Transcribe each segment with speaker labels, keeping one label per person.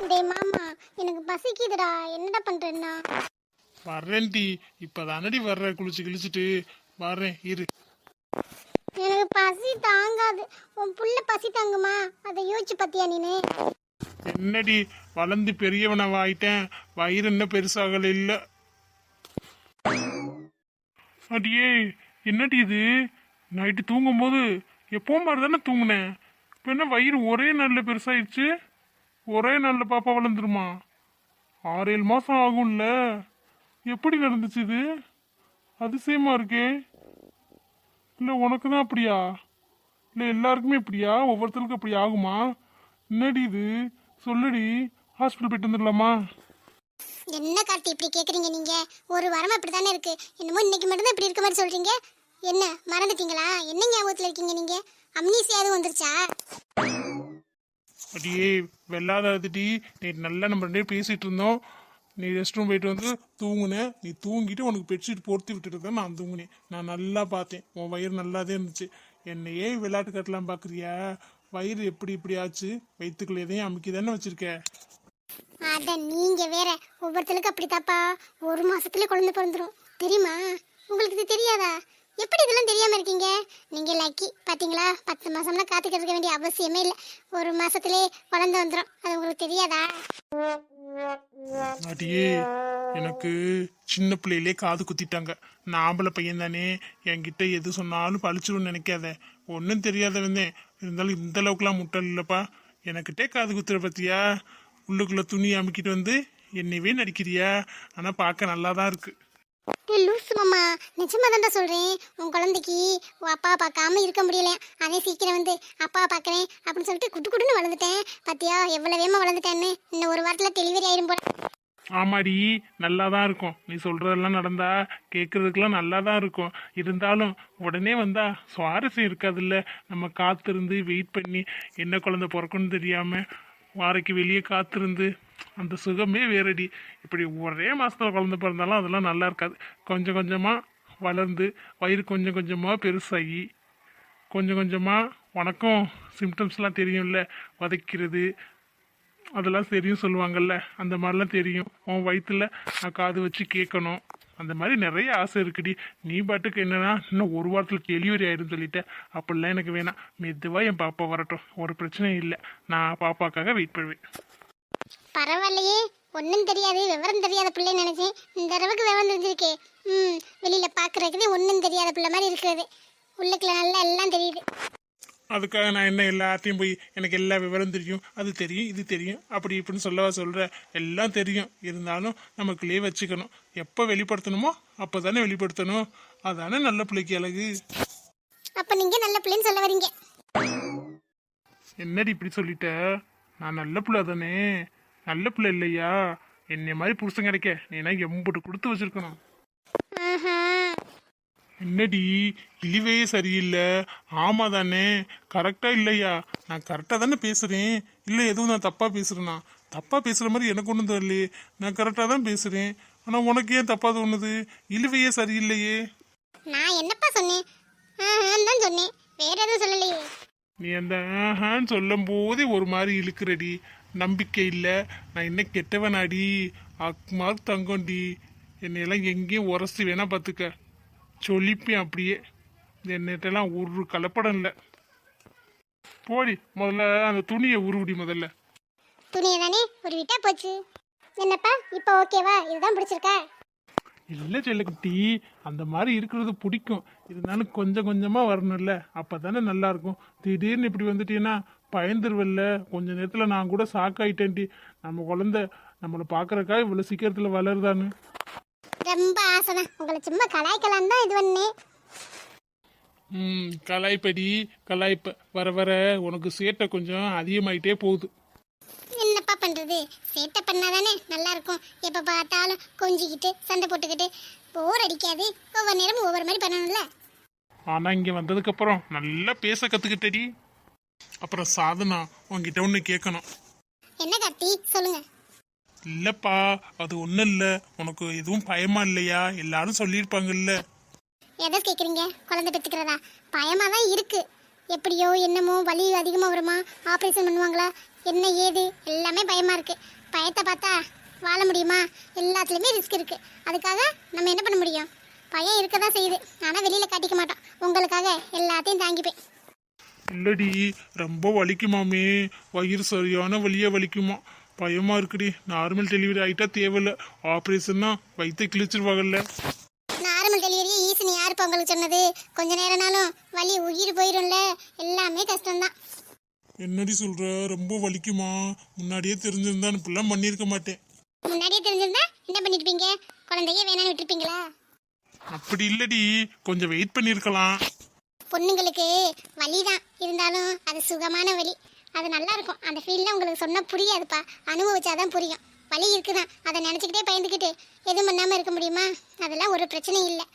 Speaker 1: டேய் மாமா, எனக்கு பசிக்குதுடா. என்னடா பண்றேன்னா?
Speaker 2: வர்றேன்டி. இப்பதானடி வர்ற, குளிச்சு கிழிச்சிட்டு வர்றேன் இரு.
Speaker 1: எனக்கு பசி தாங்காது. உன் புள்ள பசி தாங்குமா? அதை யோசிச்சு பாத்தியா நீனு?
Speaker 2: என்னடி வளர்ந்து பெரியவனவா ஆயிட்டேன், வயிறு இன்னும் பெருசாகல இல்ல. அடியே என்னடி இது, நைட்டு தூங்கும் போது எப்பவும் மாதிரி தானே தூங்குனேன். இப்போ என்ன வயிறு ஒரே நாள்ல பெருசாயிடுச்சு? ஒரே நாள்ல பாப்பா வளர்ந்துருமா? 6-7 மாசம் ஆகும்ல. எப்படி நடந்துச்சு இது? அதிசயமா இருக்கே. இல்லை உனக்கு தான் அப்படியா? இல்லை எல்லாருக்குமே இப்படியா? ஒவ்வொருத்தருக்கும் அப்படி ஆகுமா? என்னடி இது, சொல்லுடி. ஹாஸ்பிட்டல் போயிட்டு வந்துடலாமா?
Speaker 1: என்ன கார்த்தி இப்படி கேக்குறீங்க நீங்க? ஒரு வாரமா இப்படி தானே இருக்கு. என்னமோ இன்னைக்கு மட்டும்தான் இப்படி இருக்க மாதிரி சொல்றீங்க. என்ன மறந்துட்டீங்களா? என்ன ஞாபகத்துல இருக்கீங்க நீங்க? அம்னீசியா எதுவும் வந்துருச்சா?
Speaker 2: அடியே வெள்ளாதடி, நீ நல்லா நம்ம 2 பேரும் பேசிட்டு இருந்தோம். நீ ரெஸ்ட் ரூம் போயிட்டு வந்து தூங்குனேன். நீ தூங்கிட்டு உனக்கு பெட்ஷீட் போர்த்தி விட்டுட்டு தான் நான் தூங்குனேன். நான் நல்லா பார்த்தேன், உன் வயிறு நல்லாதே இருந்துச்சு. என்னையே விளையாட்டு கட்டலாம் பார்க்குறியா? வயிறு எப்படி இப்படி ஆச்சு? வயிற்றுக்குள்ள எதையும் அமுக்கி தானே வச்சிருக்க.
Speaker 1: அட நீங்க வேற, ஒவ்வொருத்தருக்கு அப்படித்தாப்பா. 1 மாசத்துல குழந்தை பிறந்துரும். தெரியுமா? உங்களுக்கு இது தெரியாதா? எப்படி இதெல்லாம் தெரியாம இருக்கீங்க? நீங்க லக்கி பாத்தீங்களா? 10 மாசம்லாம் காத்துக்கிட்டு இருக்க வேண்டிய அவசியமே இல்லை. 1 மாசத்திலே குழந்தை வந்துடும். அது உங்களுக்கு தெரியாதா?
Speaker 2: அடியே எனக்கு சின்ன பிள்ளையிலே காது குத்திட்டாங்க. நான் ஆம்பளை பையன் தானே, என்கிட்ட எது சொன்னாலும் பழிச்சிடும்னு நினைக்காத. ஒன்றும் தெரியாத வந்தேன். இருந்தாலும் இந்த அளவுக்குலாம் முட்டல் இல்லைப்பா. எனக்கிட்டே காது குத்துற பத்தியா? உள்ளுக்குள்ள துணி அமுக்கிட்டு வந்து என்னையவே நடிக்கிறியா? ஆனால் பார்க்க நல்லா தான் இருக்கு.
Speaker 1: லூசு மாமா, நிஜமா தான்டா சொல்றேன். உன் குழந்தைக்கு உன் அப்பா பார்க்காம இருக்க முடியல. அதே சீக்கிரம் வந்து அப்பா பார்க்கறேன் அப்படின்னு சொல்லிட்டு குட்டு குட்டுன்னு வளர்ந்துட்டேன். பாத்தியா எவ்வளவு வேகமா வளர்ந்துட்டேன்னு? இன்னும் 1 வாரத்துல டெலிவரி ஆயிரும் போல.
Speaker 2: ஆமாடி, நல்லா தான் இருக்கும். நீ சொல்றதெல்லாம் நடந்தா கேட்கறதுக்கெல்லாம் நல்லா தான் இருக்கும். இருந்தாலும் உடனே வந்தா சுவாரஸ்யம் இருக்காதுல்ல. நம்ம காத்திருந்து வெயிட் பண்ணி என்ன குழந்தை பிறக்கும்னு தெரியாம வாரைக்கு வெளியே காத்திருந்து அந்த சுகமே வேறடி. இப்படி ஒரே மாசத்துல குழந்தை பிறந்தாலும் அதெல்லாம் நல்லா இருக்காது. கொஞ்சம் கொஞ்சமா வளர்ந்து வயிறு கொஞ்சம் கொஞ்சமா பெருசாகி கொஞ்சம் கொஞ்சமா உனக்கும் சிம்டம்ஸ்லாம் தெரியும்ல, வதைக்கிறது அதெல்லாம் தெரியும் சொல்லுவாங்கல்ல, அந்த மாதிரிலாம் தெரியும். உன் வயிற்றுல நான் காது வச்சு கேட்கணும். அந்த மாதிரி நிறைய ஆசை இருக்குடி. நீ பாட்டுக்கு என்னன்னா இன்னும் 1 வாரத்தில் டெலிவரி ஆயிடும் சொல்லிட்டேன். அப்படிலாம் எனக்கு வேணாம். மெதுவாக என் பாப்பா வரட்டும், ஒரு பிரச்சனையும் இல்லை. நான் பாப்பாக்காக வெயிட் பண்ணுவேன்.
Speaker 1: பரவாயில்லையே, ஒன்றும் தெரியாது விவரம் தெரியாத பிள்ளைன்னு நினைச்சேன். இந்த அளவுக்கு விவரம் தெரிஞ்சிருக்கே. வெளியில பாக்குறதுக்கு ஒன்றும் தெரியாத பிள்ளை மாதிரி இருக்கிறது. உள்ளுக்குள்ள நல்லா எல்லாம் தெரியுது.
Speaker 2: அதுக்காக நான் என்ன எல்லாத்தையும் போய் எனக்கு எல்லா விவரம் தெரியும், அது தெரியும், இது தெரியும், அப்படி இப்படின்னு சொல்லவா சொல்கிறேன்? எல்லாம் தெரியும். இருந்தாலும் நமக்குள்ளேயே வச்சுக்கணும். எப்போ வெளிப்படுத்தணுமோ அப்போ தானே வெளிப்படுத்தணும். அதானே நல்ல பிள்ளைக்கு அழகு.
Speaker 1: அப்ப நீங்க நல்ல பிள்ளைன்னு சொல்ல வரீங்க?
Speaker 2: என்னடி இப்படி சொல்லிட்ட? நான் நல்ல பிள்ளை தானே. நல்ல பிள்ளை இல்லையா? என்னை மாதிரி புருஷன் கிடைக்க நீனா எம்புட்டு கொடுத்து வச்சிருக்கணும்.
Speaker 1: ஆஹா.
Speaker 2: என்னடி இழிவே சரியில்லை? ஆமா தானே? கரெக்டா இல்லையா? நான் கரெக்டா தானே பேசுறேன். இல்லை எதுவும் நான் தப்பா பேசுறேனா? தப்பா பேசுற மாதிரி எனக்கு ஒன்றும் தெரியலையே. நான் கரெக்டா தான் பேசுறேன். ஆனா உனக்கு ஏன் தப்பா தோணுது? இழிவையே சரியில்லையே.
Speaker 1: நான் என்னப்பா சொன்னேன்? தான் சொன்னேன், வேற எதுவும் சொல்லலையே.
Speaker 2: நீ அந்த ஆஹான்னு சொல்லும் போதே ஒரு மாதிரி இழுக்கிறடி. நம்பிக்கை இல்லை. நான் என்ன கெட்டவனாடி? அக்மார்க் தங்கோண்டி. என்னையெல்லாம் எங்கேயும் உரசி வேணா பார்த்துக்க சொல்லிப்பேன் அப்படியே. என்னட்டெல்லாம் ஒரு கலப்படம் இல்லை. போடி முதல்ல அந்த துணியை உருவிடி முதல்ல.
Speaker 1: துணியை தானே உருவிட்டா போச்சு. என்னப்பா இப்போ ஓகேவா? இதுதான் பிடிச்சிருக்கா?
Speaker 2: இல்லை செல்லக்குட்டி, அந்த மாதிரி இருக்கிறது பிடிக்கும். இருந்தாலும் கொஞ்சம் கொஞ்சமாக வரணும்ல, அப்போ தானே நல்லா இருக்கும். திடீர்னு இப்படி வந்துட்டீங்கன்னா பயந்துருவல்ல. கொஞ்ச நேரத்தில் நான் கூட ஷாக்காயிட்டேன்டி. நம்ம குழந்தை நம்மளை பார்க்குறக்கா இவ்வளோ சீக்கிரத்தில் வளருதான்னு.
Speaker 1: ரொம்ப ஆசைதான். உங்களை சும்மா கலாய்க்கலாம் தான் இது பண்ணேன்.
Speaker 2: கலாய்ப்படி கலாய்ப்ப. வர வர உனக்கு சேட்டை கொஞ்சம் அதிகமாயிட்டே போகுது.
Speaker 1: என்னப்பா பண்றது? சேட்டை பண்ணாதானே நல்லா இருக்கும். எப்ப பார்த்தாலும் கொஞ்சிக்கிட்டு சண்டை போட்டுக்கிட்டு போர் அடிக்காது. ஒவ்வொரு நேரமும் ஒவ்வொரு மாதிரி பண்ணணும்ல.
Speaker 2: ஆனால் இங்கே வந்ததுக்கப்புறம் நல்லா பேச கற்றுக்கிட்டடி. அப்புறம் சாதனா, உங்ககிட்ட ஒன்று கேட்கணும்.
Speaker 1: என்ன கார்த்தி, சொல்லுங்க.
Speaker 2: இல்லைப்பா, அது ஒன்றும் இல்லை. உனக்கு எதுவும் பயமா இல்லையா? எல்லாரும் சொல்லியிருப்பாங்கல்ல.
Speaker 1: எதை கேட்குறீங்க? குழந்தை பெற்றுக்கிறதா? பயமாக தான் இருக்கு. எப்படியோ என்னமோ வலி அதிகமாக வருமா? ஆப்ரேஷன் பண்ணுவாங்களா? என்ன ஏது எல்லாமே பயமா இருக்கு. பயத்தை பார்த்தா வாழ முடியுமா? எல்லாத்துலயுமே ரிஸ்க் இருக்கு. அதுக்காக நம்ம என்ன பண்ண முடியும்? பயம் இருக்க தான் செய்யுது. ஆனா வெளியில காட்டிக்க மாட்டோம். உங்களுக்காக எல்லாத்தையும் தாங்கிப்பேன்.
Speaker 2: இல்லடி, ரொம்ப வலிக்குமாமே. வயிறு சரியான வலியா வலிக்குமா. பயமா இருக்குடி. நார்மல் டெலிவரி ஆயிட்டா தேவையில்ல, ஆப்ரேஷன்னா வயிற்றை கிழிச்சிருவாங்கல்ல.
Speaker 1: நார்மல் டெலிவரியே ஈஸின்னு யாருப்பா உங்களுக்கு சொன்னது? கொஞ்ச நேரம்னாலும் வலி உயிர் போயிரும்ல. எல்லாமே கஷ்டம்தான்.
Speaker 2: என்னடி சொல்ற? ரொம்ப வலிக்குமா? முன்னாடியே தெரிஞ்சிருந்தா இப்படிலாம் பண்ணியிருக்க மாட்டேன்.
Speaker 1: முன்னாடியே தெரிஞ்சிருந்தா என்ன பண்ணிருப்பீங்க? குழந்தையே வேணான்னு விட்டுருப்பீங்களா?
Speaker 2: அப்படி இல்லடி, கொஞ்சம் வெயிட் பண்ணியிருக்கலாம்.
Speaker 1: பொண்ணுங்களுக்கு வலி தான் இருந்தாலும் அது சுகமான வலி. அது நல்லா இருக்கும். அந்த ஃபீல்லாம் உங்களுக்கு சொன்னா புரியாதுப்பா. அனுபவிச்சாதான் புரியும். வலி இருக்குதான், அதை நினச்சிக்கிட்டே பயந்துக்கிட்டு எதுவும் பண்ணாமல் இருக்க முடியுமா? அதெல்லாம் ஒரு பிரச்சனையும் இல்லை.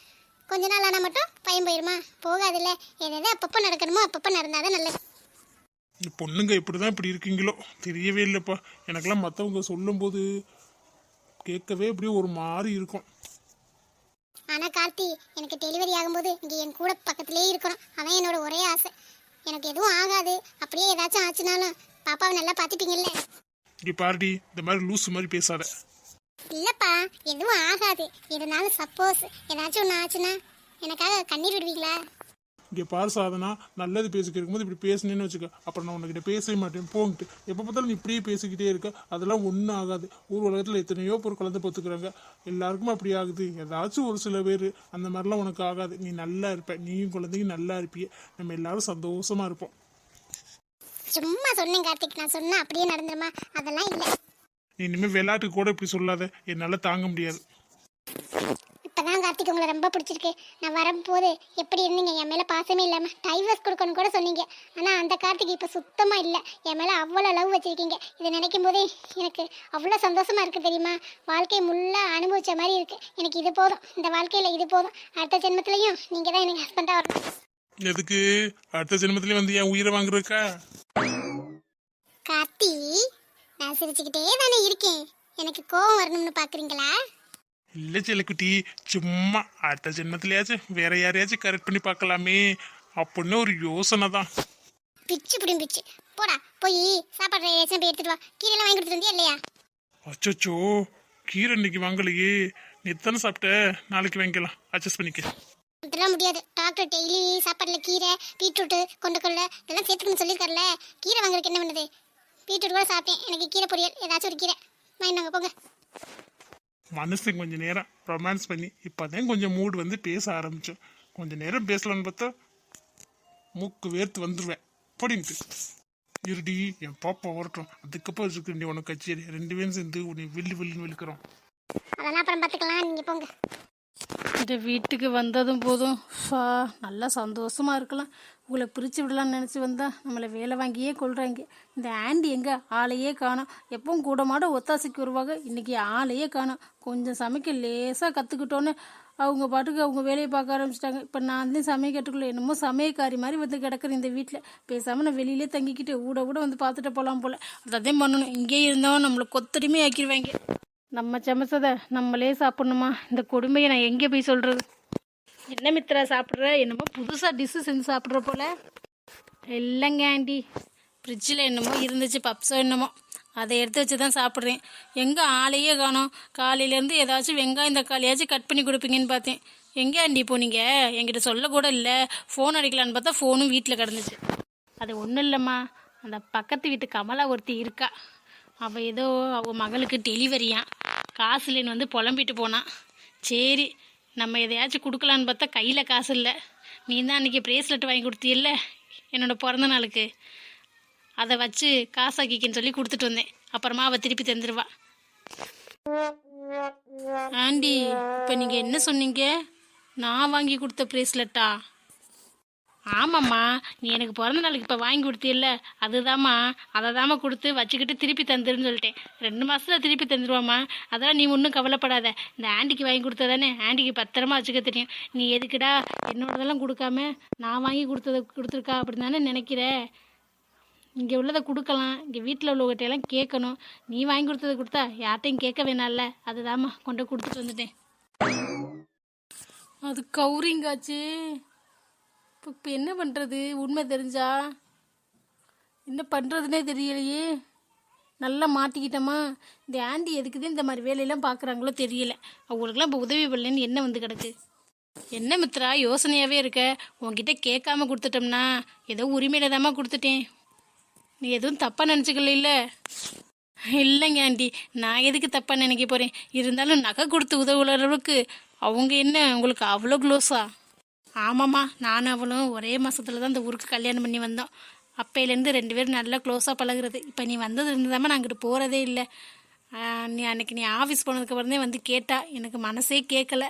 Speaker 1: கொஞ்ச நாள் ஆனால் மட்டும் பயம் போயிருமா? போகாதுல்ல. எதாவது அப்பப்போ நடக்கணுமோ அப்பப்போ நடந்தாதான் நல்லது.
Speaker 2: இந்த பொண்ணுங்க இப்படிதான் இப்படி இருக்கீங்களோ தெரியவே இல்லைப்பா. எனக்கெல்லாம் மற்றவங்க சொல்லும்போது கேட்கவே அப்படியே ஒரு மாதிரி இருக்கும்.
Speaker 1: ஆனால் கார்த்தி, எனக்கு டெலிவரி ஆகும்போது இங்கே என் கூட பக்கத்துலேயே இருக்கணும். அதான் என்னோட ஒரே ஆசை. எனக்கு எதுவும் ஆகாது, அப்படியே ஏதாச்சும் ஆச்சுனாலும் பாப்பாவை நல்லா பார்த்துப்பீங்கல்ல?
Speaker 2: இங்கே பாருடி, இந்த மாதிரி லூசு மாதிரி பேசாத.
Speaker 1: இல்லைப்பா, எதுவும் ஆகாது. இருந்தாலும் சப்போஸ் ஏதாச்சும் ஒன்று ஆச்சுன்னா எனக்காக கண்ணீர் விடுவீங்களா?
Speaker 2: இங்கே பாரு சாதனா, நல்லது பேசிக்கிட்டு இருக்கும்போது இப்படி பேசுனேன்னு வச்சுக்க, அப்புறம் நான் உன்கிட்ட பேசவே மாட்டேன் போங்கிட்டு. எப்போ பார்த்தாலும் நீ இப்படியே பேசிக்கிட்டே இருக்க. அதெல்லாம் ஒன்றும் ஆகாது. ஊர் உலகத்தில் எத்தனையோ பேர் குழந்தை பார்த்துக்கிறாங்க. எல்லாருக்கும் அப்படி ஆகுது. ஏதாச்சும் ஒரு சில பேர் அந்த மாதிரிலாம் உனக்கு ஆகாது. நீ நல்லா இருப்ப. நீயும் குழந்தைங்க நல்லா இருப்பிய. நம்ம எல்லாரும் சந்தோஷமா இருப்போம்.
Speaker 1: சும்மா சொன்னேன் கார்த்திக். நான் சொன்னா அப்படியே நடந்துருமா? அதெல்லாம் இல்லை.
Speaker 2: நீ இனிமேல் விளையாட்டுக்கு கூட இப்படி சொல்லாத, என்னால் தாங்க முடியாது.
Speaker 1: இப்பதான் கார்த்திக் உங்களை ரொம்ப பிடிச்சிருக்கு. நான் வரும்போது எப்படி இருந்தீங்க? என் மேலே பாசமே இல்லாமல் டைவர்ஸ் கொடுக்கணும் கூட சொன்னீங்க. ஆனால் அந்த கார்த்திக் இப்போ சுத்தமாக இல்லை. என் மேலே அவ்வளோ லவ் வச்சுருக்கீங்க. இதை நினைக்கும் போதே எனக்கு அவ்வளோ சந்தோஷமாக இருக்குது தெரியுமா? வாழ்க்கையை முள்ளாக அனுபவிச்ச மாதிரி இருக்குது. எனக்கு இது போதும். இந்த வாழ்க்கையில் இது போதும். அடுத்த ஜென்மத்திலையும் நீங்கள் தான் எனக்கு ஹஸ்பண்டாக வரணும்.
Speaker 2: எதுக்கு? அடுத்த ஜென்மத்திலே வந்து என் உயிரை வாங்குறக்கா?
Speaker 1: கார்த்தி, நான் சிரிச்சுக்கிட்டே தானே இருக்கேன். எனக்கு கோபம் வரணும்னு பார்க்குறீங்களா?
Speaker 2: இல்லை செல்லக்குட்டி, சும்மா அடுத்த ஜென்மத்திலேயாச்சும் வேற யாரையாச்சும் கரெக்ட் பண்ணி பார்க்கலாமே அப்படின்னு ஒரு யோசனை தான்.
Speaker 1: பிச்சு பிடியும் பிச்சு. போடா, போய் சாப்பாடு ஏதாச்சும் போய் எடுத்துட்டு வா. கீரைலாம் வாங்கி கொடுத்துட்டு வந்தியா இல்லையா?
Speaker 2: அச்சோ, கீரை இன்னைக்கு வாங்கலையே. எத்தனை சாப்பிட்ட? நாளைக்கு வாங்கிக்கலாம், அட்ஜஸ்ட் பண்ணிக்க.
Speaker 1: இதெல்லாம் முடியாது. டாக்டர் டெய்லி சாப்பாட்டில் கீரை, பீட்ரூட்டு, கொண்டக்கடலை இதெல்லாம் சேர்த்துக்கணும்னு சொல்லியிருக்காருல்ல. கீரை வாங்குறதுக்கு என்ன பண்ணுது? பீட்ரூட் கூட சாப்பிட்டேன். எனக்கு கீரை பொரியல் ஏதாச்சும் ஒரு கீரை வாங்கினாங்க போங்க.
Speaker 2: மனுஷன் கொஞ்சம் நேரம் ரொமான்ஸ் பண்ணி இப்போதான் கொஞ்சம் மூடு வந்து பேச ஆரம்பித்தோம். கொஞ்சம் நேரம் பேசலான்னு பார்த்தா மூக்கு வேர்த்து வந்துடுவேன் அப்படின்ட்டு. இருடி, என் பாப்பா வரட்டும், அதுக்கப்புறம் இருக்கு உனக்கு கச்சேரி. ரெண்டு பேரும் சேர்ந்து உன்னை வில்லுன்னு விழுக்கிறோம்.
Speaker 1: அதெல்லாம் அப்புறம் பார்த்துக்கலாம். நீங்கள் போங்க.
Speaker 3: இந்த வீட்டுக்கு வந்ததும் போதும் நல்லா சந்தோஷமாக இருக்கலாம். உங்களை பிரித்து விடலான்னு நினச்சி வந்தால் நம்மளை வேலை வாங்கியே கொள்கிறாங்க. இந்த ஆண்டி எங்கே ஆளையே காணோம். எப்பவும் கூட மாட ஒத்தாசைக்கு வருவாங்க. இன்றைக்கி ஆளையே காணோம். கொஞ்சம் சமைக்க லேசாக கற்றுக்கிட்டோன்னு அவங்க பாட்டுக்கு அவங்க வேலையை பார்க்க ஆரம்பிச்சிட்டாங்க. இப்போ நான் தான் சமைக்கிறதுக்குள்ளே என்னமோ சமையக்காரி மாதிரி வந்து கிடக்குறேன் இந்த வீட்டில். பேசாமல் நான் வெளியிலே தங்கிக்கிட்டு ஊட வந்து பார்த்துட்டு போகலாம் போல். அதையும் பண்ணணும். இங்கேயே இருந்தாலும் நம்மளை கொத்தடிமை ஆக்கிடுவாங்க. நம்ம சமைச்சதை நம்மளே சாப்பிட்ணுமா? இந்த கொடுமையை நான் எங்கே போய் சொல்கிறது? என்ன மித்ரா சாப்பிட்ற? என்னமோ புதுசாக டிஷ்ஷு செஞ்சு சாப்பிட்ற போல். இல்லைங்க ஆண்டி, ஃப்ரிட்ஜில் என்னமோ இருந்துச்சு, பப்ஸோ என்னமோ, அதை எடுத்து வச்சு தான் சாப்பிட்றேன். எங்கே ஆளையே காணோம். காலையிலேருந்து ஏதாச்சும் வெங்காயம் தக்காளியாச்சும் கட் பண்ணி கொடுப்பீங்கன்னு பார்த்தேன். எங்கே ஆண்டி போனீங்க? என்கிட்ட சொல்லக்கூட இல்லை. ஃபோன் அடிக்கலான்னு பார்த்தா ஃபோனும் வீட்டில் கிடந்துச்சு. அது ஒன்றும் இல்லைம்மா, அந்த பக்கத்து வீட்டு கமலா ஒருத்தி இருக்கா. அவள் ஏதோ அவள் மகளுக்கு டெலிவரியான், காசு இல்லைன்னு வந்து புலம்பிட்டு போனான். சரி, நம்ம எதையாச்சும் கொடுக்கலான்னு பார்த்தா கையில் காசு இல்லை. நீ தான் அன்றைக்கி ப்ரேஸ்லெட் வாங்கி கொடுத்தியில்ல என்னோடய பிறந்த நாளுக்கு, அதை வச்சு காசாக்கிக்கின்னு சொல்லி கொடுத்துட்டு வந்தேன். அப்புறமா அவள் திருப்பி தந்துடுவா. ஆண்டி, இப்போ நீங்கள் என்ன சொன்னீங்க? நான் வாங்கி கொடுத்த ப்ரேஸ்லெட்டா? ஆமாம்மா, நீ எனக்கு பிறந்த நாளுக்கு இப்போ வாங்கி கொடுத்தியல்ல, அதுதாம்மா. அதை தாம்மா கொடுத்து வச்சுக்கிட்டு திருப்பி தந்துருன்னு சொல்லிட்டேன். 2 மாதத்துல திருப்பி தந்துடுவாம்மா. அதெல்லாம் நீ ஒன்றும் கவலைப்படாத. இந்த ஆண்டிக்கு வாங்கி கொடுத்ததானே, ஆண்டிக்கு பத்திரமா வச்சுக்க தெரியும். நீ எதுக்குடா என்னோடதெல்லாம் கொடுக்காம நான் வாங்கி கொடுத்துருக்கா அப்படின்னு தானே நினைக்கிற? இங்கே உள்ளதை கொடுக்கலாம், இங்கே வீட்டில் உள்ளவங்ககிட்டையெல்லாம் கேட்கணும். நீ வாங்கி கொடுத்ததை கொடுத்தா யார்ட்டையும் கேட்க வேணாம்ல, அதுதாம்மா கொண்டு கொடுத்துட்டு வந்துட்டேன். அது கௌரிங்காச்சு. இப்போ என்ன பண்ணுறது? உண்மை தெரிஞ்சா என்ன பண்ணுறதுனே தெரியலையே. நல்லா மாட்டிக்கிட்டோமா. இந்த ஆண்டி எதுக்குதான் இந்த மாதிரி வேலையெல்லாம் பார்க்குறாங்களோ தெரியல. அவங்களுக்குலாம் இப்போ உதவி பண்ணலன்னு என்ன வந்து கிடக்கு. என்ன மித்ரா யோசனையாகவே இருக்க? உன்கிட்ட கேட்காம கொடுத்துட்டோம்னா ஏதோ உரிமையில தாம்மா கொடுத்துட்டேன். நீ எதுவும் தப்பாக நினச்சிக்கல இல்லை? இல்லைங்க ஆண்டி, நான் எதுக்கு தப்பாக நினைக்க போகிறேன்? இருந்தாலும் நகை கொடுத்து உதவுற அளவுக்கு அவங்க என்ன உங்களுக்கு அவ்வளோ க்ளோஸா? ஆமாம்மா, நானும் அவளும் ஒரே மாதத்துல தான் இந்த ஊருக்கு கல்யாணம் பண்ணி வந்தோம். அப்பையிலேருந்து 2 பேரும் நல்லா க்ளோஸாக பழகுறது. இப்போ நீ வந்தது இருந்தாமல் நான் அங்கிட்டு போகிறதே இல்லை. நீ ஆஃபீஸ் போனதுக்கப்புறந்தே வந்து கேட்டா, எனக்கு மனசே கேட்கல.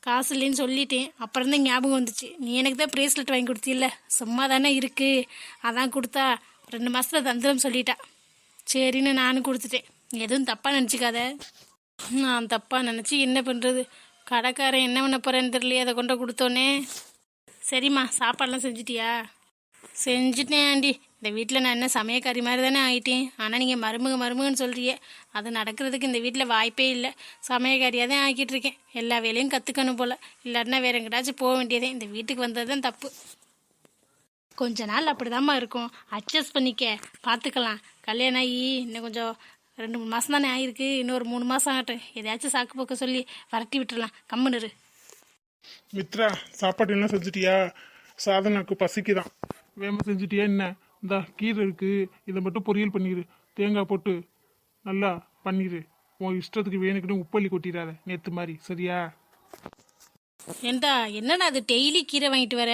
Speaker 3: காசு இல்லைன்னு சொல்லிட்டேன். அப்புறம் தான் ஞாபகம் வந்துச்சு, நீ எனக்கு தான் ப்ரேஸ்லெட் வாங்கி கொடுத்தில்ல, சும்மா தானே இருக்குது, அதான் கொடுத்தா 2 மாதத்தில் தந்துடும் சொல்லிட்டா. சரின்னு நானும் கொடுத்துட்டேன். நீ எதுவும் தப்பாக நினச்சிக்காத. நான் தப்பாக நினச்சி என்ன பண்ணுறது? கடைக்காரன் என்ன பண்ண போகிறேன்னு தெரியலையே, அதை கொண்டு கொடுத்தோன்னே. சரிம்மா, சாப்பாடெலாம் செஞ்சிட்டியா? செஞ்சுட்டேன் ஆண்டி. இந்த வீட்டில் நான் என்ன சமயக்காரி மாதிரி தானே ஆகிட்டேன். ஆனால் நீங்கள் மருமகன்னு சொல்கிறியே, அது நடக்கிறதுக்கு இந்த வீட்டில் வாய்ப்பே இல்லை. சமயக்காரியாக தான் ஆக்கிட்டு இருக்கேன். எல்லா வேலையும் கற்றுக்கணும் போல். இல்லாட்டினா வேற எங்கிட்டாச்சும் போக வேண்டியதே. இந்த வீட்டுக்கு வந்தது தான் தப்பு. கொஞ்ச நாள் அப்படிதாம்மா இருக்கும், அட்ஜஸ்ட் பண்ணிக்க, பார்த்துக்கலாம். கல்யாணம் ஆகி இன்னும் கொஞ்சம் 2-3 மாதம் தானே ஆகிருக்கு. இன்னொரு 3 மாதம் ஆகட்டும். எதையாச்சும் சாக்கு போக்க சொல்லி வரட்டி விட்டுறலாம். கம்முன்னு.
Speaker 2: மித்ரா, சாப்பாடு என்ன செஞ்சிட்டியா? சாதனாக்கு பசிக்குதான். வேம செஞ்சிட்டியா என்ன? இந்தா கீரை இருக்கு, இதை மட்டும் பொரியல் பண்ணிடு. தேங்காய் போட்டு நல்லா பண்ணிடு. உன் இஷ்டத்துக்கு வேணுக்குன்னு உப்பள்ளி கொட்டிடாத நேற்று மாதிரி, சரியா?
Speaker 3: ஏண்டா என்னடா அது டெய்லி கீரை வாங்கிட்டு வர?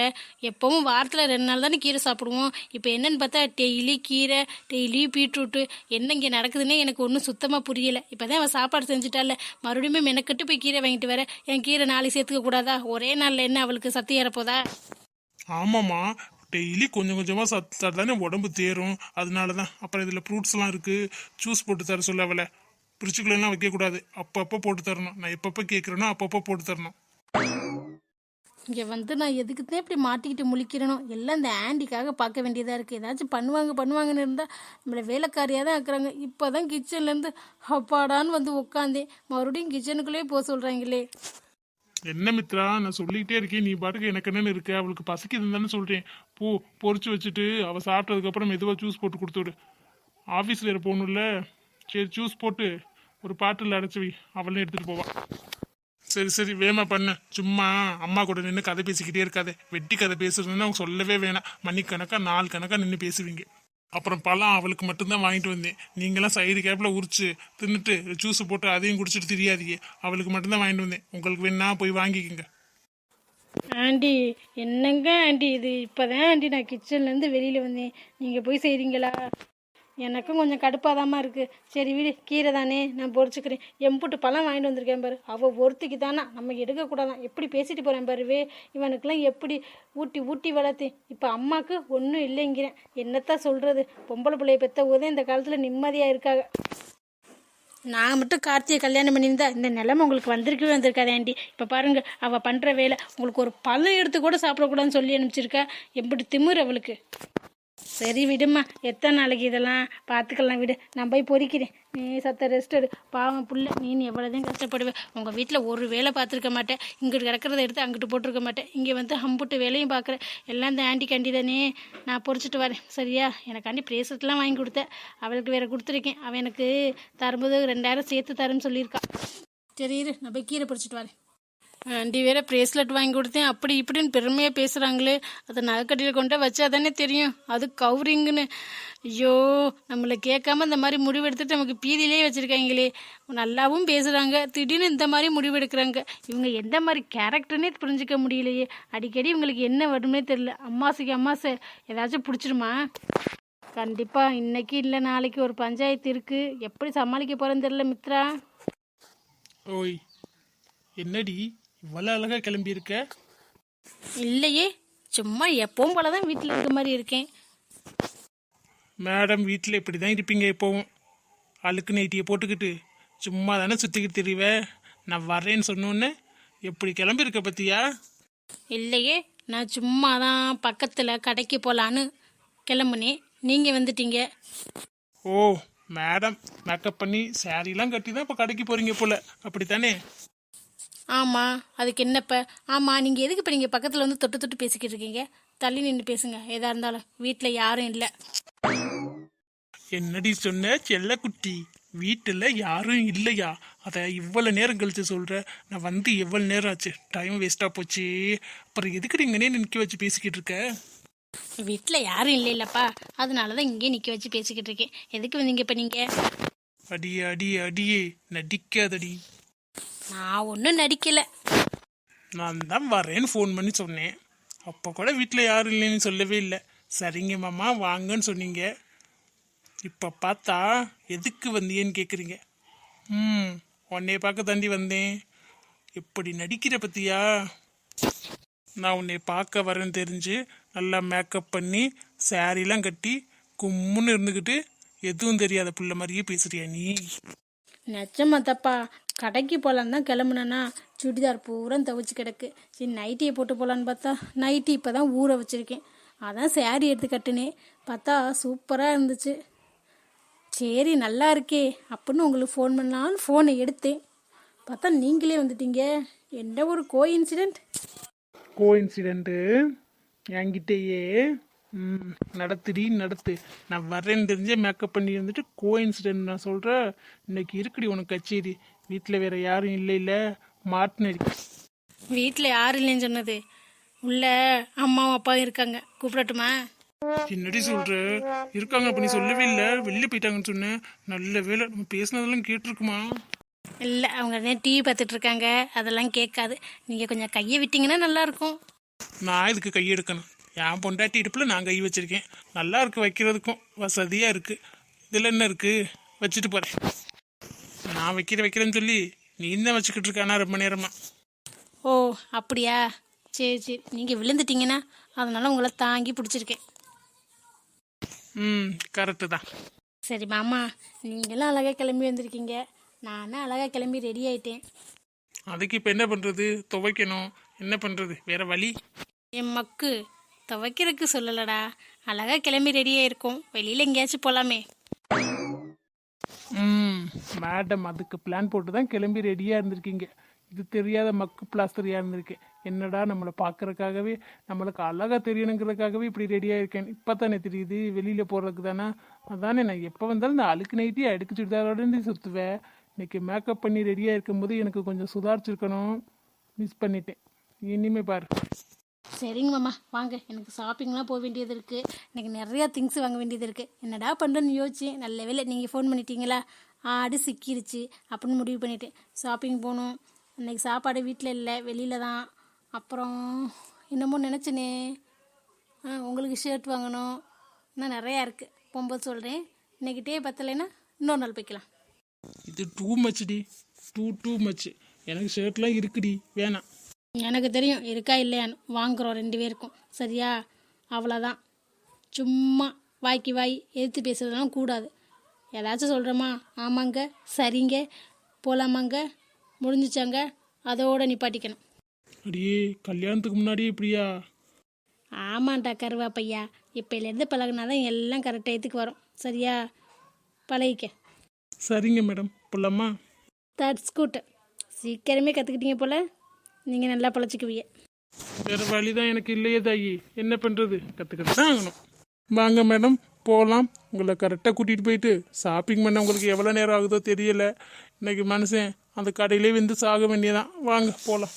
Speaker 3: எப்பவும் வாரத்தில் 2 நாள் தானே கீரை சாப்பிடுவோம். இப்போ என்னன்னு பார்த்தா டெய்லி கீரை, டெய்லி பீட்ரூட்டு. என்ன இங்கே நடக்குதுன்னே எனக்கு ஒன்றும் சுத்தமாக புரியலை. இப்போ தான் அவன் சாப்பாடு செஞ்சுட்டால, மறுபடியும் மெனக்கட்டு போய் கீரை வாங்கிட்டு வர. என் கீரை நாளைக்கு சேர்த்துக்க கூடாதா? ஒரே நாளில் என்ன அவளுக்கு சத்து ஏறப்போதா?
Speaker 2: ஆமாம்மா, டெய்லி கொஞ்சம் கொஞ்சமாக சத்தா தானே உடம்பு தேரும். அதனால தான். அப்புறம் இதில் ஃப்ரூட்ஸ்லாம் இருக்குது, ஜூஸ் போட்டு தர சொல்ல அவளை. பிரிச்சுக்குள்ளெல்லாம் வைக்கக்கூடாது, அப்பப்போ போட்டு தரணும். நான் எப்பப்போ கேட்குறேனோ அப்பப்போ போட்டு தரணும்.
Speaker 3: இங்கே வந்து நான் எதுக்குத்தான் இப்படி மாட்டிக்கிட்டு முழிக்கிறனோ? எல்லாம் இந்த ஆண்டிக்காக பார்க்க வேண்டியதாக இருக்குது. ஏதாச்சும் பண்ணுவாங்கன்னு இருந்தால் நம்மளை வேலைக்காரியாக தான் ஆக்குறாங்க. இப்போ தான் கிச்சன்லேருந்து அப்பாடான்னு வந்து உட்காந்தேன். மறுபடியும் கிச்சனுக்குள்ளேயே போக சொல்கிறாங்களே.
Speaker 2: என்ன மித்ரா, நான் சொல்லிக்கிட்டே இருக்கேன், நீ பாட்டுக்கு எனக்கு என்னன்னு இருக்கு. அவளுக்கு பசிக்குதுன்னு தானே சொல்கிறேன். பொறிச்சு வச்சுட்டு அவள் சாப்பிட்டதுக்கப்புறம் மெதுவாக ஜூஸ் போட்டு கொடுத்துவிடு. ஆஃபீஸ் வேறு போகணும்ல. சரி, ஜூஸ் போட்டு ஒரு பாட்டில் அடைச்சி வை, அவளே எடுத்துகிட்டு போவாள். சரி வேமா பண்ணு. சும்மா அம்மா கூட நின்று கதை பேசிக்கிட்டே இருக்காது. வெட்டி கதை பேசுறதுன்னு அவங்க சொல்லவே வேணாம். மணிக்கணக்காக 4 கணக்காக நின்று பேசுவீங்க. அப்புறம் பழம் அவளுக்கு மட்டும்தான் வாங்கிட்டு வந்தேன். நீங்களாம் சைடு கேப்பில் உரிச்சு தின்னுட்டு ஜூஸ் போட்டு அதையும் குடிச்சிட்டு தெரியாதீங்க. அவளுக்கு மட்டும்தான் வாங்கிட்டு வந்தேன். உங்களுக்கு வேணா போய் வாங்கிக்கோங்க.
Speaker 3: ஆண்டி, என்னங்க ஆண்டி இது? இப்போதான் ஆண்டி நான் கிச்சன்லேருந்து வெளியில் வந்தேன், நீங்கள் போய் செய்கிறீங்களா? எனக்கும் கொஞ்சம் கடுப்பாதாம்மா இருக்குது. சரி விடு, கீரை தானே, நான் பொரிச்சுக்கிறேன். எம்புட்டு பழம் வாங்கிட்டு வந்திருக்கேன் பாரு. அவள் ஒருத்திக்கு தானா, நம்ம எடுக்கக்கூடாதான். எப்படி பேசிட்டு போகிறேன் பாருவே. இவனுக்கெல்லாம் எப்படி ஊட்டி வளர்த்தேன். இப்போ அம்மாவுக்கு ஒன்றும் இல்லைங்கிறேன். என்னத்தான் சொல்கிறது? பொம்பளை பிள்ளைய பெற்ற போதே இந்த காலத்தில் நிம்மதியாக இருக்காங்க. நான் மட்டும் கார்த்தியை கல்யாணம் பண்ணியிருந்தா இந்த நிலைமை உங்களுக்கு வந்திருக்காது ஆண்டி. இப்போ பாருங்கள், அவள் பண்ணுற வேலை. உங்களுக்கு ஒரு பழம் எடுத்து கூட சாப்பிடக்கூடாதுன்னு சொல்லி அனுப்பிச்சிருக்கா. எப்படி திமிரு அவளுக்கு. சரி விடுமா, எத்தனை நாளைக்கு இதெல்லாம் பார்த்துக்கலாம். விடு, நான் போய் பொறிக்கிறேன். நீ சத்த ரெஸ்ட் எடு. பாவம் புள்ள, நீ எவ்வளோதான் கஷ்டப்படுவேன். உங்கள் வீட்டில் ஒரு வேலை பார்த்துருக்க மாட்டேன். இங்கிட்டு கிடக்கிறத எடுத்து அங்கிட்டு போட்டிருக்க மாட்டேன். இங்கே வந்து அம்புட்டு வேலையும் பார்க்குறேன். எல்லாம் இந்த ஆண்டி தானே. நான் பொறிச்சிட்டு வரேன், சரியா? எனக்காண்டி ப்ரேஸ்லெட்லாம் வாங்கி கொடுத்தேன். அவளுக்கு வேறு கொடுத்துருக்கேன். அவன் எனக்கு தரும்போது 2000 சேர்த்து தரேன்னு சொல்லியிருக்கான். சரி இரு, நான் போய் கீரை பொறிச்சிட்டு வரேன். ஆண்டி வேற ப்ரேஸ்லெட் வாங்கி கொடுத்தேன், அப்படி இப்படின்னு பெருமையாக பேசுகிறாங்களே. அதை நகைக்கட்டியில் கொண்டு வச்சா தானே தெரியும் அது கவுரிங்குன்னு. ஐயோ, நம்மளை கேட்காம இந்த மாதிரி முடிவெடுத்துட்டு நமக்கு பீதியிலே வச்சுருக்காங்களே. நல்லாவும் பேசுகிறாங்க, திடீர்னு இந்த மாதிரி முடிவெடுக்கிறாங்க. இவங்க எந்த மாதிரி கேரக்டர்னே புரிஞ்சிக்க முடியலையே. அடிக்கடி இவங்களுக்கு என்ன வரும்னே தெரியல. அம்மாசை ஏதாச்சும் பிடிச்சிருமா? கண்டிப்பாக இன்னைக்கு இல்லை நாளைக்கு ஒரு பஞ்சாயத்து இருக்குது. எப்படி சமாளிக்க போகிறேன்னு தெரியல மித்ரா.
Speaker 2: ஓய், என்னடி இவ்வளோ அழகாக கிளம்பியிருக்க?
Speaker 3: இல்லையே, சும்மா எப்பவும் போல தான் வீட்டில் இருக்க மாதிரி இருக்கேன்.
Speaker 2: மேடம் வீட்டில் இப்படி தான் இருப்பீங்க எப்போவும். அழுக்கு நைட்டியை போட்டுக்கிட்டு சும்மா தானே சுற்றிக்கிட்டு தெரியுவே. நான் வரேன்னு சொன்னோன்னே எப்படி கிளம்பியிருக்க பத்தியா?
Speaker 3: இல்லையே, நான் சும்மா தான் பக்கத்தில் கடைக்கு போகலான்னு கிளம்புனேன். நீங்கள் வந்துட்டீங்க.
Speaker 2: ஓ, மேடம் மேக்கப் பண்ணி சாரீலாம் கட்டி தான் இப்போ கடைக்கு போகிறீங்க போல, அப்படித்தானே?
Speaker 3: ஆமாம், அதுக்கு என்னப்ப? ஆமாம், நீங்கள் எதுக்கு இப்போ நீங்கள் பக்கத்தில் வந்து தொட்டு பேசிக்கிட்டு இருக்கீங்க? தள்ளி நின்று பேசுங்க. எதாக இருந்தாலும் வீட்டில் யாரும் இல்லை.
Speaker 2: என்னடி சொன்ன செல்லக்குட்டி? வீட்டில் யாரும் இல்லையா? அதை இவ்வளோ நேரம் கழிச்சு சொல்கிற. நான் வந்து எவ்வளோ நேரம் ஆச்சு? டைம் வேஸ்ட்டாக போச்சு. அப்புறம் எதுக்கு இங்கனே நிற்க வச்சு பேசிக்கிட்டு இருக்க?
Speaker 3: வீட்டில் யாரும் இல்லை இல்லப்பா, அதனால தான் இங்கே நிற்க வச்சு பேசிக்கிட்டு இருக்கேன். எதுக்கு வந்தீங்க இப்போ நீங்கள்?
Speaker 2: அடியே அடியே அடியே, நடிக்காதடி.
Speaker 3: நான் ஒன்றும் நடிக்கலை.
Speaker 2: நான் தான் வரேன்னு ஃபோன் பண்ணி சொன்னேன். அப்போ கூட வீட்டில் யாரும் இல்லைன்னு சொல்லவே இல்லை. சரிங்க மாமா வாங்கன்னு சொன்னீங்க. இப்போ பார்த்தா எதுக்கு வந்தீங்கன்னு கேட்குறீங்க. உன்னைய பார்க்க தாண்டி வந்தேன். எப்படி நடிக்கிற பத்தியா? நான் உன்னை பார்க்க வரேன்னு தெரிஞ்சு நல்லா மேக்கப் பண்ணி சாரீலாம் கட்டி கும்முன்னு இருந்துக்கிட்டு எதுவும் தெரியாத புள்ள மாதிரியே பேசுறியா நீ?
Speaker 3: நிஜமா தப்பா? கடைக்கு போகலான்னு தான் கிளம்புனேன்னா சுடிதார் பூரா துவைச்சி கிடக்கு. சரி நைட்டியை போட்டு போகலான்னு பார்த்தா நைட்டி இப்போ தான் ஊற வச்சுருக்கேன். அதான் சாரீ எடுத்து கட்டுனேன். பார்த்தா சூப்பராக இருந்துச்சு. சரி நல்லா இருக்கே அப்படின்னு உங்களுக்கு ஃபோன் பண்ணலான்னு ஃபோனை எடுத்தேன். பார்த்தா நீங்களே வந்துட்டீங்க. என்ன ஒரு கோஇன்சிடென்ட்.
Speaker 2: கோஇன்சிடென்ட்டு என்கிட்டயே நடத்துடி நடத்து. நான் வரேன்னு தெரிஞ்சே மேக்கப் பண்ணி வந்துட்டு கோஇன்சிடென்ட் நான் சொல்கிறேன். இன்னைக்கு இருக்குடி உனக்கு கச்சேரி. வீட்டில் வேற யாரும் இல்லை மாட்டினடி.
Speaker 3: வீட்டில் யாரும் இல்லைன்னு சொன்னது? உள்ள அம்மாவும் அப்பாவும் இருக்காங்க, கூப்பிடட்டுமா?
Speaker 2: என்னடி சொல்ற? இருக்காங்க அப்ப நீ சொல்லவே இல்லை. வெளியே போயிட்டாங்கன்னு சொன்னேன். நல்ல வேலை நம்ம பேசினதெல்லாம் கேட்டிருக்குமா?
Speaker 3: இல்லை, அவங்க டிவி பார்த்துட்டு இருக்காங்க, அதெல்லாம் கேட்காது. நீங்கள் கொஞ்சம் கையை விட்டீங்கன்னா நல்லாயிருக்கும்.
Speaker 2: நான் இதுக்கு கை எடுக்கணும்? என் பொண்டாட்டி இடுப்பில் நான் கை வச்சிருக்கேன். நல்லா இருக்கு, வைக்கிறதுக்கும் வசதியாக இருக்கு. இதில் என்ன இருக்கு? வச்சுட்டு போகிறேன். நான் வைக்கிறேன்னு சொல்லி நீ தான் வச்சுக்கிட்டு இருக்கானா ரொம்ப நேரமா?
Speaker 3: ஓ அப்படியா? சரி சரி, நீங்கள் விழுந்துட்டீங்கன்னா அதனால உங்களை தாங்கி பிடிச்சிருக்கேன்.
Speaker 2: கரெக்டு தான்.
Speaker 3: சரி மாமா, நீங்களும் அழகாக கிளம்பி வந்திருக்கீங்க, நானும் அழகாக கிளம்பி ரெடி ஆயிட்டேன்.
Speaker 2: அதுக்கு இப்போ என்ன பண்ணுறது? துவைக்கணும். என்ன பண்ணுறது? வேற வழி?
Speaker 3: என் மக்கு துவைக்கிறதுக்கு சொல்லலடா, அழகாக கிளம்பி ரெடியாக இருக்கும். வெளியில் எங்கேயாச்சும் போகலாமே.
Speaker 2: மேடம் அதுக்கு பிளான் போட்டு தான் கிளம்பி ரெடியாக இருந்திருக்கீங்க. இது தெரியாத மக்கு பிளாஸ்டரியாக இருந்திருக்கேன். என்னடா நம்மளை பார்க்கறதுக்காகவே, நம்மளுக்கு அழகாக தெரியணுங்கிறதுக்காகவே இப்படி ரெடியாக இருக்கேன். இப்போ தானே தெரியுது வெளியில் போகிறதுக்கு தானே. அதானே நான் எப்போ வந்தாலும் இந்த அழுக்கு நைட்டி அடுக்கு சுடிதாரோட சுற்றுவேன். இன்னைக்கு மேக்கப் பண்ணி ரெடியாக இருக்கும்போது எனக்கு கொஞ்சம் சுதாரிச்சிருக்கணும். மிஸ் பண்ணிட்டேன். இனிமே பாரு.
Speaker 3: சரிங்க மாமா வாங்க, எனக்கு ஷாப்பிங்லாம் போக வேண்டியது இருக்குது. எனக்கு நிறையா திங்ஸ் வாங்க வேண்டியது இருக்குது. என்னடா பண்ணுறேன்னு யோசிச்சேன். நல்ல வேலை நீங்கள் ஃபோன் பண்ணிட்டீங்களா. ஆடு சிக்கிருச்சு அப்படின்னு முடிவு பண்ணிட்டேன். ஷாப்பிங் போகணும். இன்றைக்கி சாப்பாடு வீட்டில் இல்லை, வெளியில் தான். அப்புறம் என்னமோ நினச்சினே, உங்களுக்கு ஷர்ட் வாங்கணும். இன்னும் நிறையா இருக்குது, போகும்போது சொல்கிறேன். இன்றைக்கி டே பத்தலைன்னா இன்னொரு நாள் போய்க்கலாம்.
Speaker 2: இது டூ மச்டி, டூ மச். எனக்கு ஷர்ட்லாம் இருக்குடி, வேணாம்.
Speaker 3: எனக்கு தெரியும் இருக்கா இல்லையான்னு. வாங்குகிறோம் 2 பேருக்கும், சரியா? அவ்வளோதான். சும்மா வாய்க்கு வாய் எதிர்த்து பேசுறதெல்லாம் கூடாது. ஏதாச்சும் சொல்கிறோமா ஆமாங்க சரிங்க போகலாமாங்க முடிஞ்சிச்சாங்க அதோடு நிப்பாட்டிக்கணும்.
Speaker 2: அடியே கல்யாணத்துக்கு முன்னாடியே இப்படியா?
Speaker 3: ஆமாண்டா கருவாப்பையா, இப்போலேருந்து பழகுனாதான் எல்லாம் கரெக்ட் டயத்துக்கு வரும், சரியா? பழகிக்க.
Speaker 2: சரிங்க மேடம், போலாமா?
Speaker 3: That's good. சீக்கிரமே கற்றுக்கிட்டீங்க போல். நீங்கள் நல்லா பழச்சிக்குவீங்க.
Speaker 2: வேற வழிதான் எனக்கு இல்லையே தாயி. என்ன பண்ணுறது? கற்றுக்கிட்டு தான் ஆகணும். வாங்க மேடம் போகலாம். உங்களை கரெக்டாக கூட்டிகிட்டு போயிட்டு ஷாப்பிங் பண்ண உங்களுக்கு எவ்வளோ நேரம் ஆகுதோ தெரியல. இன்னைக்கு மனுஷன் அந்த கடையிலே வந்து சாக வேண்டியதான். வாங்க போகலாம்.